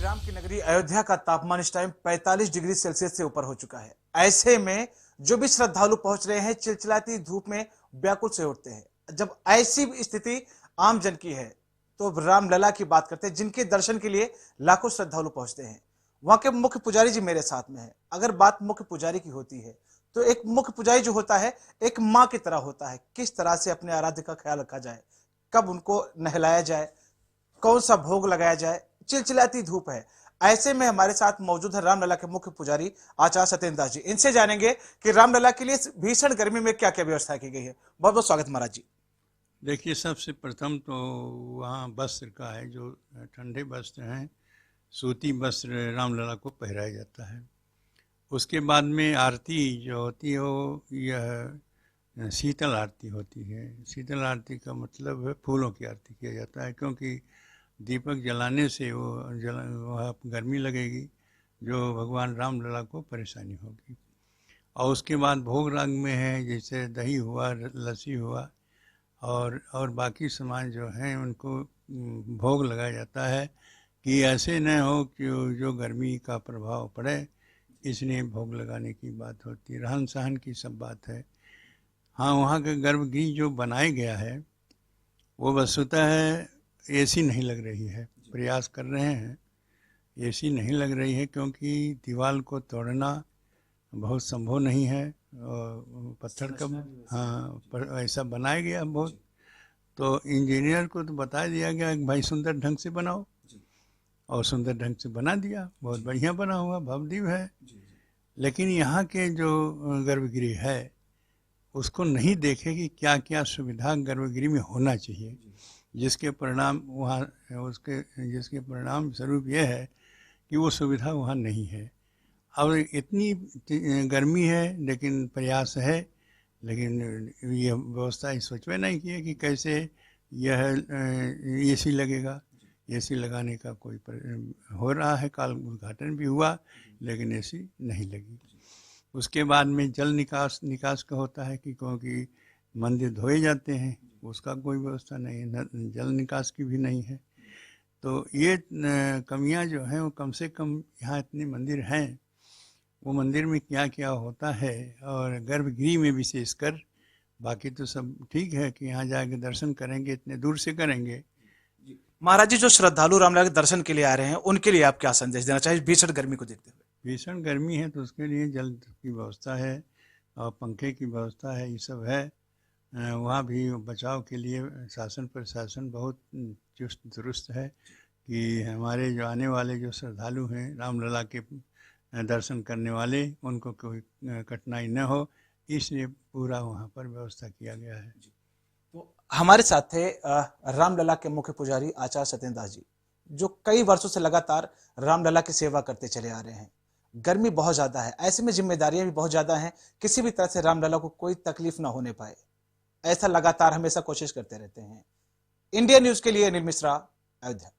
राम की नगरी अयोध्या का तापमान इस टाइम 45 डिग्री सेल्सियस से ऊपर हो चुका है। ऐसे में जो भी श्रद्धालु पहुंच रहे हैं चिलचिलाती धूप में व्याकुल से उठते हैं। जब ऐसी स्थिति आम जन की है तो रामलला की बात करते हैं, जिनके दर्शन के लिए लाखों श्रद्धालु पहुंचते हैं। वहां के मुख्य पुजारी जी मेरे साथ में है। अगर बात मुख्य पुजारी की होती है तो एक मुख्य पुजारी जो होता है एक माँ की तरह होता है। किस तरह से अपने आराध्य का ख्याल रखा जाए, कब उनको नहलाया जाए, कौन सा भोग लगाया जाए, चिलचिलाती धूप है। ऐसे में हमारे साथ मौजूद है रामलला के मुख्य पुजारी आचार्य सत्येंद्र दास जी। इनसे जानेंगे कि रामलला के लिए भीषण गर्मी में क्या क्या व्यवस्था की गई है। बहुत बहुत स्वागत महाराज जी। देखिए, सबसे प्रथम तो वहाँ वस्त्र का है, जो ठंडे वस्त्र हैं, सूती वस्त्र रामलला को पहनाया जाता है। उसके बाद में आरती जो होती है वो यह शीतल आरती होती है। शीतल आरती का मतलब है फूलों की आरती किया जाता है, क्योंकि दीपक जलाने से वह गर्मी लगेगी जो भगवान रामलला को परेशानी होगी। और उसके बाद भोग राग में है, जैसे दही हुआ, लस्सी हुआ और बाकी सामान जो हैं उनको भोग लगाया जाता है कि ऐसे न हो कि जो गर्मी का प्रभाव पड़े, इसलिए भोग लगाने की बात होती है। रहन सहन की सब बात है। हाँ, वहाँ का गर्भगृह जो बनाया गया है वो वस्तुतः है एसी नहीं लग रही है। प्रयास कर रहे हैं, एसी नहीं लग रही है, क्योंकि दीवार को तोड़ना बहुत संभव नहीं है। और पत्थर का, हाँ, पर ऐसा बनाया गया बहुत। तो इंजीनियर को तो बता दिया गया कि भाई सुंदर ढंग से बनाओ, और सुंदर ढंग से बना दिया। बहुत बढ़िया बना हुआ, भव्य है। लेकिन यहाँ के जो गर्भगृह है उसको नहीं देखे कि क्या क्या सुविधा गर्भगृह में होना चाहिए, जिसके परिणाम जिसके परिणाम स्वरूप यह है कि वो सुविधा वहाँ नहीं है। अब इतनी गर्मी है, लेकिन प्रयास है, लेकिन ये व्यवस्था इस सोचवे नहीं की है कि कैसे यह एसी लगेगा। एसी लगाने का कोई हो रहा है, काल उद्घाटन भी हुआ, लेकिन एसी नहीं लगी। उसके बाद में जल निकास का होता है कि क्योंकि मंदिर धोए जाते हैं, उसका कोई व्यवस्था नहीं है, जल निकास की भी नहीं है। तो ये कमियां जो हैं वो कम से कम यहाँ इतने मंदिर हैं, वो मंदिर में क्या क्या होता है, और गर्भगृह में विशेषकर। बाकी तो सब ठीक है कि यहाँ जाके दर्शन करेंगे, इतने दूर से करेंगे। महाराज जी, जो श्रद्धालु रामलला के दर्शन के लिए आ रहे हैं उनके लिए आप क्या संदेश देना चाहिए भीषण गर्मी को देखते हुए? भीषण गर्मी है तो उसके लिए जल की व्यवस्था है और पंखे की व्यवस्था है, ये सब है। वहाँ भी बचाव के लिए शासन प्रशासन बहुत चुस्त दुरुस्त है कि हमारे जो आने वाले जो श्रद्धालु हैं रामलला के दर्शन करने वाले, उनको कोई कठिनाई न हो, इसलिए पूरा वहाँ पर व्यवस्था किया गया है। तो हमारे साथ थे रामलला के मुख्य पुजारी आचार्य सत्येंद्र दास जी, जो कई वर्षों से लगातार रामलला की सेवा करते चले आ रहे हैं। गर्मी बहुत ज्यादा है, ऐसे में जिम्मेदारियां भी बहुत ज्यादा हैं। किसी भी तरह से रामलला को कोई तकलीफ ना होने पाए, ऐसा लगातार हमेशा कोशिश करते रहते हैं। इंडिया न्यूज के लिए अनिल मिश्रा, अयोध्या।